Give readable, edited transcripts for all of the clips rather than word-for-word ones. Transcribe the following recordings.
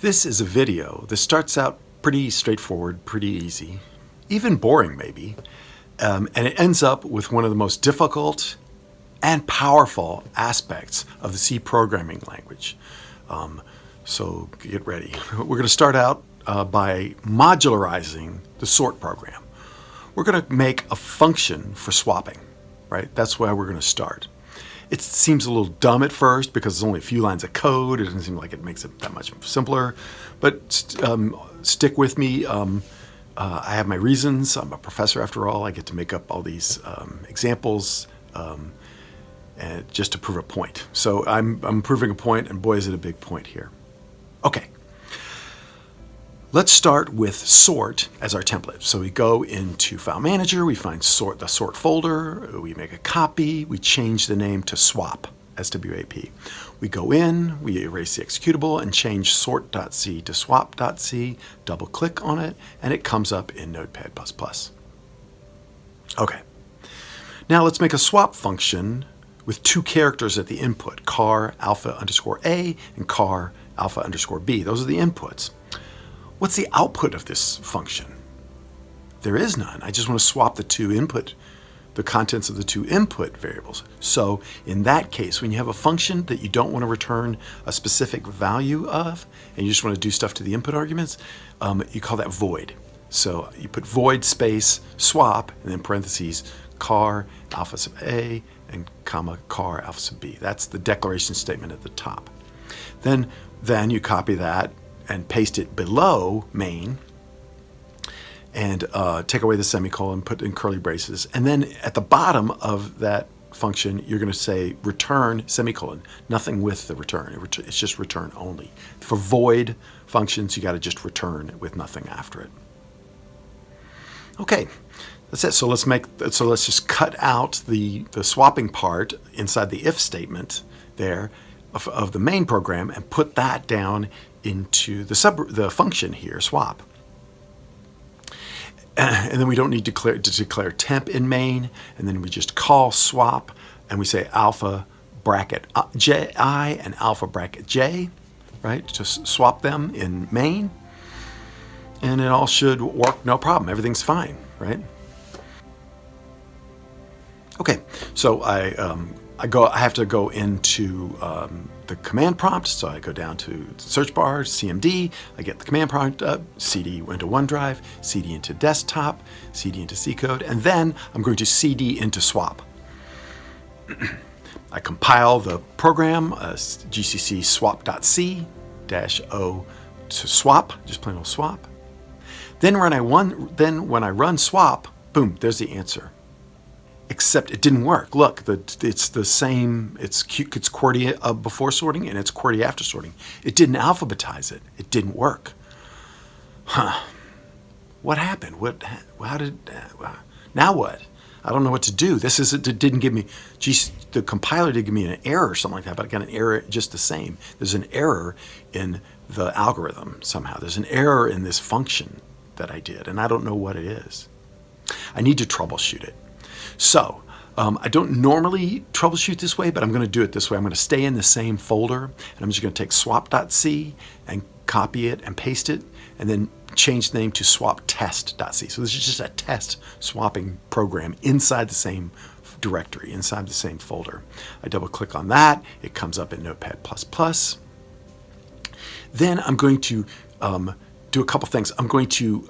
This is a video that starts out pretty straightforward, pretty easy, even boring maybe, and it ends up with one of the most difficult and powerful aspects of the C programming language. So get ready. We're going to start out by modularizing the sort program. We're going to make a function for swapping, right? That's where we're going to start. It seems a little dumb at first because it's only a few lines of code. It doesn't seem like it makes it that much simpler, but stick with me. I have my reasons. I'm a professor after all. I get to make up all these examples and just to prove a point. So I'm proving a point, and boy is it a big point here. Okay. Let's start with sort as our template. So we go into File Manager, we find the sort folder, we make a copy, we change the name to swap, SWAP. We go in, we erase the executable and change sort.c to swap.c, double click on it, and it comes up in Notepad++. Okay. Now let's make a swap function with two characters at the input, char alpha_a and char alpha_b. Those are the inputs. What's the output of this function? There is none. I just want to swap the contents of the two input variables. So in that case, when you have a function that you don't want to return a specific value of, and you just want to do stuff to the input arguments, you call that void. So you put void space swap and then parentheses char alpha_a and comma char alpha_b. That's the declaration statement at the top. Then you copy that and paste it below main and take away the semicolon, put in curly braces. And then at the bottom of that function, you're going to say return semicolon, nothing with the return. It's just return only. For void functions, you got to just return with nothing after it. Okay, that's it. So let's just cut out the swapping part inside the if statement there of the main program and put that down into the function here, swap. And then we don't need to declare temp in main, and then we just call swap, and we say alpha bracket I and alpha bracket j, right? Just swap them in main, and it all should work no problem. Everything's fine, right? Okay, so I have to go into the command prompt, so I go down to the search bar, CMD, I get the command prompt up, CD into OneDrive, CD into desktop, CD into C code, and then I'm going to CD into swap. I compile the program, GCC swap.c -o to swap, just plain old swap. Then when I run swap, boom, there's the answer. Except it didn't work. Look, it's the same. It's QWERTY before sorting and it's QWERTY after sorting. It didn't alphabetize it. It didn't work. Huh? What happened? Now what? I don't know what to do. It didn't give me. Geez, the compiler did give me an error or something like that, but I got an error just the same. There's an error in the algorithm somehow. There's an error in this function that I did, and I don't know what it is. I need to troubleshoot it. So I don't normally troubleshoot this way, but I'm going to do it this way. I'm going to stay in the same folder, and I'm just going to take swap.c and copy it and paste it, and then change the name to swaptest.c. So this is just a test swapping program inside the same directory, inside the same folder. I double click on that. It comes up in Notepad++. Then I'm going to do a couple things. I'm going to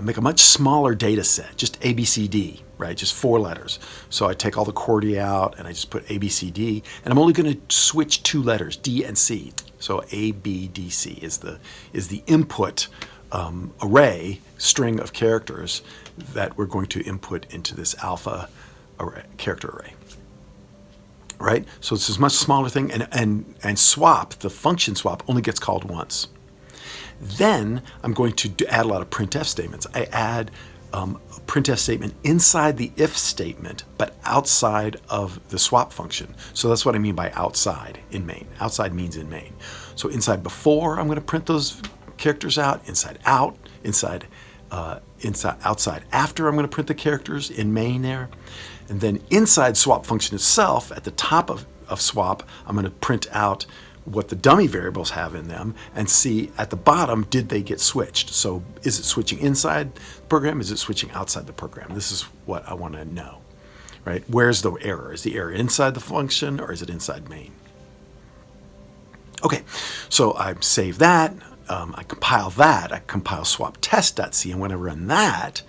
make a much smaller data set, just ABCD, right? Just 4 letters. So I take all the QWERTY out and I just put ABCD, and I'm only going to switch 2 letters, D and C. So ABDC is the input array string of characters that we're going to input into this alpha array, character array. Right? So it's a much smaller thing, and swap, the function swap, only gets called once. Then I'm going to add a lot of printf statements. I add a printf statement inside the if statement, but outside of the swap function. So that's what I mean by outside in main. Outside means in main. So inside before, I'm going to print those characters out. Inside out, outside after, I'm going to print the characters in main there. And then inside swap function itself, at the top of swap, I'm going to print out what the dummy variables have in them and see at the bottom, did they get switched? So is it switching inside the program? Is it switching outside the program? This is what I want to know, right? Where's the error? Is the error inside the function or is it inside main? Okay, so I save that. I compile swap test.c, and when I run that,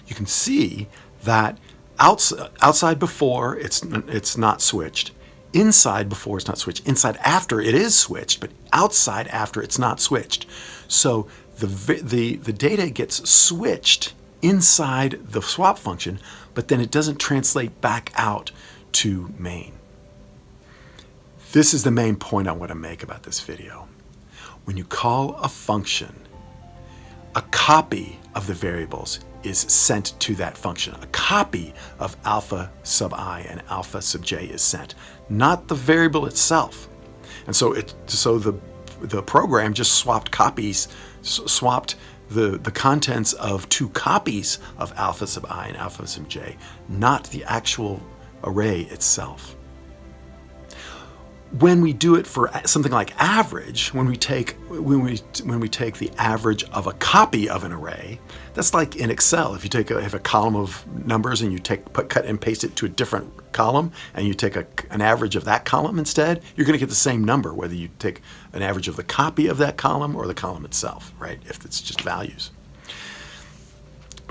you can see that outside before it's not switched, inside before it's not switched, inside after it is switched, but outside after it's not switched. So the data gets switched inside the swap function, but then it doesn't translate back out to main. This is the main point I want to make about this video. When you call a function, a copy of the variables is sent to that function. A copy of alpha sub I and alpha sub j is sent, not the variable itself. And so the program just swapped copies, swapped the contents of two copies of alpha sub I and alpha sub j, not the actual array itself. When we do it for something like average, when we take the average of a copy of an array, that's like in Excel. If you have a column of numbers and you cut and paste it to a different column, and you take an average of that column instead, you're going to get the same number whether you take an average of the copy of that column or the column itself, right? If it's just values.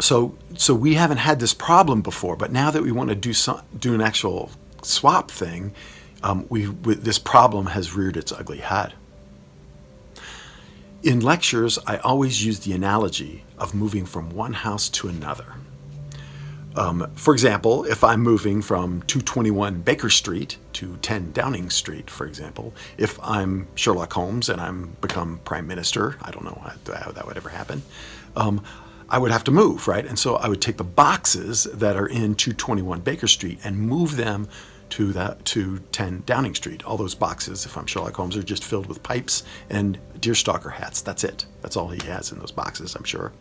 So we haven't had this problem before, but now that we want to do an actual swap thing, this problem has reared its ugly head. In lectures, I always use the analogy of moving from one house to another. For example, if I'm moving from 221 Baker Street to 10 Downing Street, for example, if I'm Sherlock Holmes and I'm become Prime Minister, I don't know how that would ever happen, I would have to move, right? And so I would take the boxes that are in 221 Baker Street and move them to 10 Downing Street. All those boxes, if I'm Sherlock Holmes, are just filled with pipes and deerstalker hats. That's it. That's all he has in those boxes, I'm sure.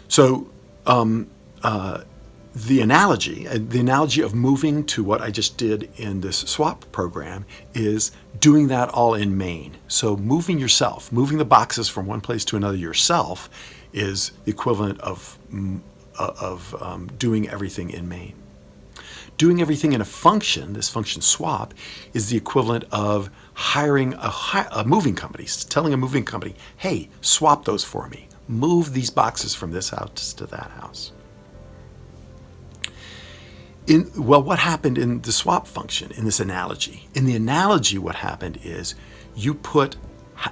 So the analogy of moving to what I just did in this swap program is doing that all in main. So moving the boxes from one place to another yourself is the equivalent of doing everything in main. Doing everything in a function, this function swap, is the equivalent of hiring a moving company, telling a moving company, hey, swap those for me. Move these boxes from this house to that house. What happened in the swap function, in this analogy? In the analogy, what happened is you put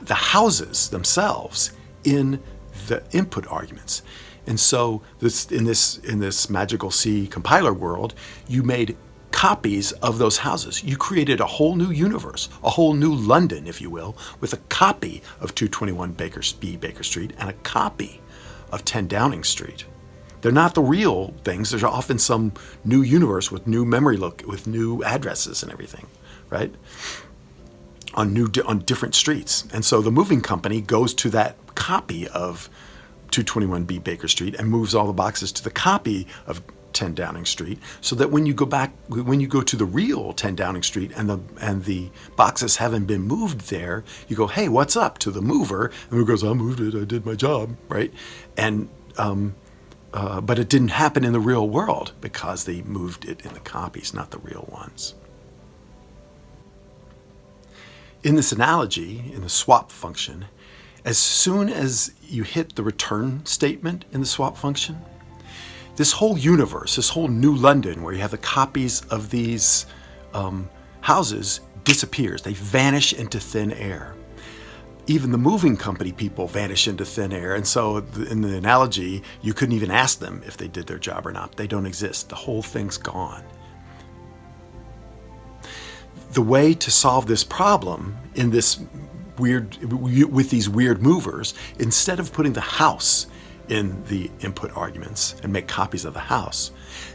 the houses themselves in the input arguments. And so in this magical C compiler world, you made copies of those houses. You created a whole new universe, a whole new London, if you will, with a copy of 221 Baker Street and a copy of 10 Downing Street. They're not the real things. There's often some new universe with new memory with new addresses and everything, right? On different streets. And so the moving company goes to that copy of 221B Baker Street and moves all the boxes to the copy of 10 Downing Street, so that when you go to the real 10 Downing Street and the boxes haven't been moved there, you go, hey, what's up, to the mover, and who goes, I moved it, I did my job, right? And but it didn't happen in the real world because they moved it in the copies, not the real ones. In this analogy, in the swap function, as soon as you hit the return statement in the swap function, this whole universe, this whole new London where you have the copies of these houses disappears. They vanish into thin air. Even the moving company people vanish into thin air. And so in the analogy, you couldn't even ask them if they did their job or not. They don't exist. The whole thing's gone. The way to solve this problem in this with these weird movers, instead of putting the house in the input arguments and make copies of the house,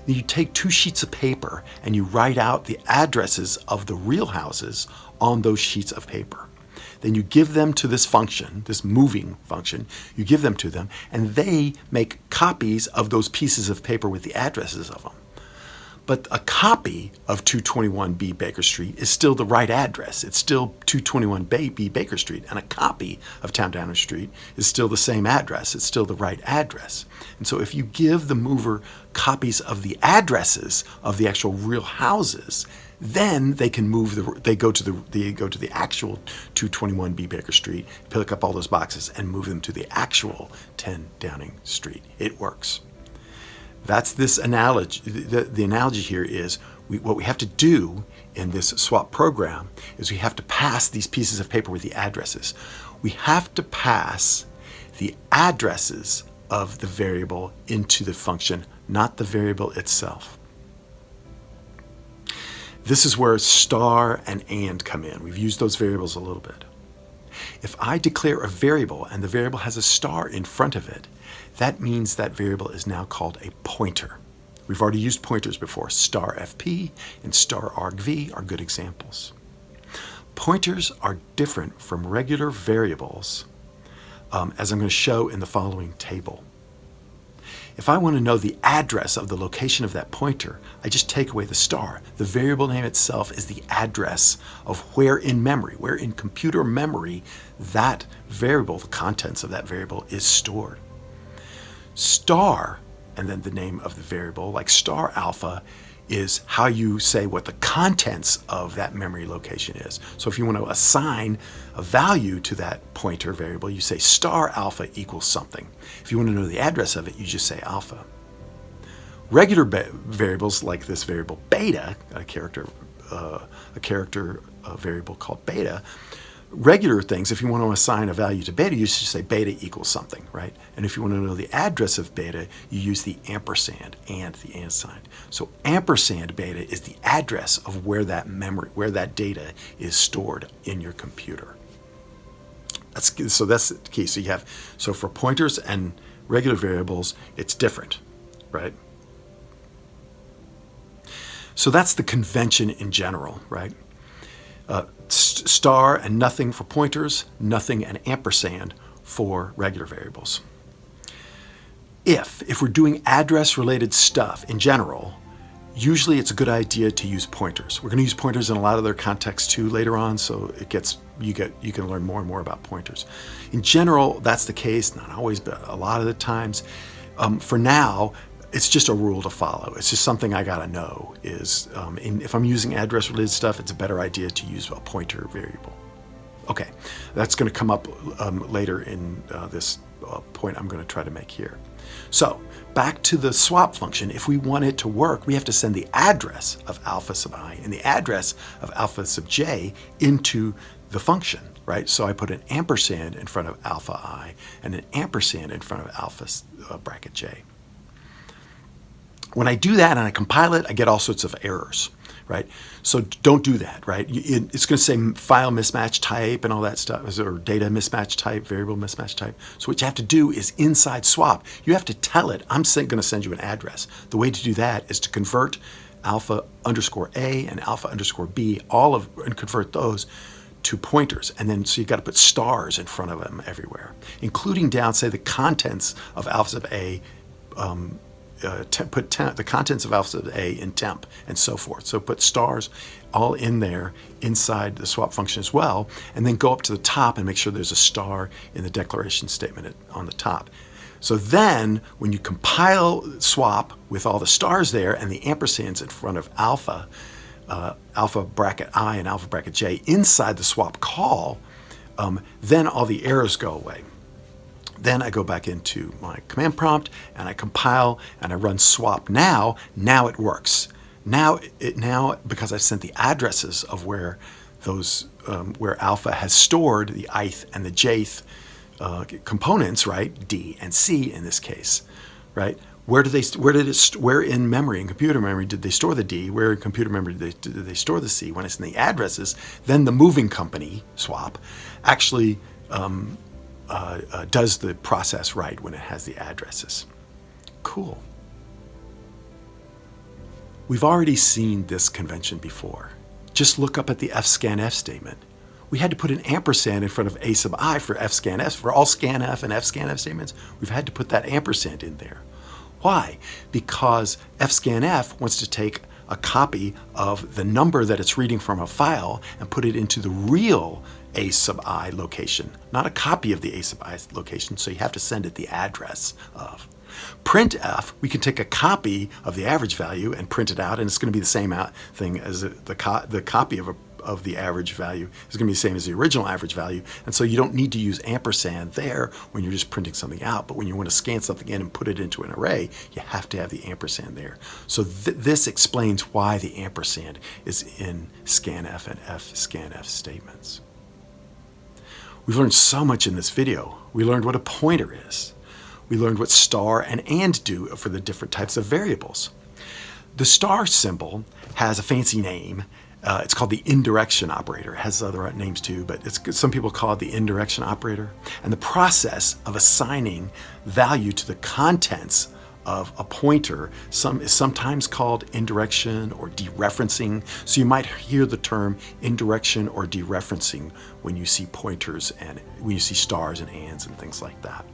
you take 2 sheets of paper and you write out the addresses of the real houses on those sheets of paper. Then you give them to this function, this moving function, you give them to them, and they make copies of those pieces of paper with the addresses of them. But a copy of 221B Baker Street is still the right address. It's still 221B Baker Street, and a copy of Town Downer Street is still the same address. It's still the right address. And so if you give the mover copies of the addresses of the actual real houses, then they can move they go to the actual 221B Baker Street, pick up all those boxes and move them to the actual 10 Downing Street. It works. That's this analogy. The analogy here is what we have to do in this swap program is we have to pass these pieces of paper with the addresses. We have to pass the addresses of the variable into the function, not the variable itself. This is where star and come in. We've used those variables a little bit. If I declare a variable and the variable has a star in front of it, that means that variable is now called a pointer. We've already used pointers before. Star FP and star argv are good examples. Pointers are different from regular variables, as I'm going to show in the following table. If I want to know the address of the location of that pointer, I just take away the star. The variable name itself is the address of where in memory, where in computer memory that variable, the contents of that variable, is stored. Star, and then the name of the variable, like star alpha, is how you say what the contents of that memory location is. So if you want to assign a value to that pointer variable, you say star alpha equals something. If you want to know the address of it, you just say alpha. Regular variables like this variable beta, a character variable called beta, regular things, if you want to assign a value to beta, you just say beta equals something, right? And if you want to know the address of beta, you use the ampersand and the and sign. So ampersand beta is the address of where that memory, where that data is stored in your computer. That's the key. So for pointers and regular variables, it's different, right? So that's the convention in general, right? Star and nothing for pointers, nothing and ampersand for regular variables. If we're doing address-related stuff in general, usually it's a good idea to use pointers. We're going to use pointers in a lot of their contexts too later on, so you can learn more and more about pointers. In general, that's the case, not always, but a lot of the times. For now, it's just a rule to follow. It's just something I gotta know is, if I'm using address-related stuff, it's a better idea to use a pointer variable. Okay, that's gonna come up later in this point I'm gonna try to make here. So back to the swap function. If we want it to work, we have to send the address of alpha sub I and the address of alpha sub j into the function, right? So I put an ampersand in front of alpha I and an ampersand in front of alpha bracket j. When I do that and I compile it, I get all sorts of errors, right? So don't do that, right? It's going to say file mismatch type and all that stuff, or data mismatch type, variable mismatch type. So what you have to do is inside swap, you have to tell it, I'm going to send you an address. The way to do that is to convert alpha underscore A and alpha underscore B, and convert those to pointers. And then, so you've got to put stars in front of them everywhere, including down, say, the contents of alpha sub A, the contents of alpha sub A in temp and so forth. So put stars all in there inside the swap function as well, and then go up to the top and make sure there's a star in the declaration statement on the top. So then when you compile swap with all the stars there and the ampersands in front of alpha, alpha bracket I and alpha bracket J inside the swap call, then all the errors go away. Then I go back into my command prompt and I compile and I run swap now. Now it works. Now because I've sent the addresses of where those where alpha has stored the ith and the jth components, right? D and C in this case, right? Where in memory, in computer memory, did they store the D? Where in computer memory did they store the C? When it's in the addresses, then the moving company swap actually does the process right when it has the addresses. Cool. We've already seen this convention before. Just look up at the fscanf statement. We had to put an ampersand in front of a sub I for fscanf. For all scanf and fscanf statements, we've had to put that ampersand in there. Why? Because fscanf wants to take a copy of the number that it's reading from a file and put it into the real a sub I location, not a copy of the a sub I location, so you have to send it the address of. Printf, we can take a copy of the average value and print it out, and it's going to be the same thing as the copy of the average value is going to be the same as the original average value, and so you don't need to use ampersand there when you're just printing something out. But when you want to scan something in and put it into an array, you have to have the ampersand there. So this explains why the ampersand is in scanf and fscanf statements. We've learned so much in this video. We learned what a pointer is. We learned what star and do for the different types of variables. The star symbol has a fancy name. It's called the indirection operator. It has other names too, but some people call it the indirection operator. And the process of assigning value to the contents of a pointer is sometimes called indirection or dereferencing. So you might hear the term indirection or dereferencing when you see pointers and when you see stars and ands and things like that.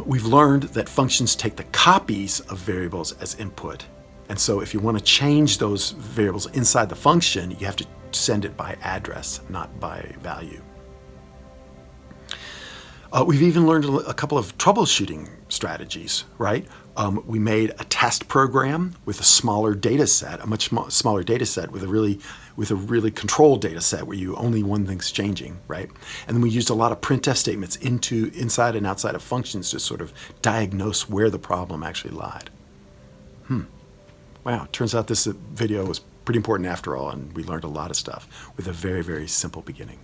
We've learned that functions take the copies of variables as input. And so if you want to change those variables inside the function, you have to send it by address, not by value. We've even learned a couple of troubleshooting strategies, right? We made a test program with a smaller data set, a much smaller data set with a really controlled data set where only one thing's changing, right? And then we used a lot of printf statements inside and outside of functions to sort of diagnose where the problem actually lied. Wow, turns out this video was pretty important after all, and we learned a lot of stuff with a very, very simple beginning.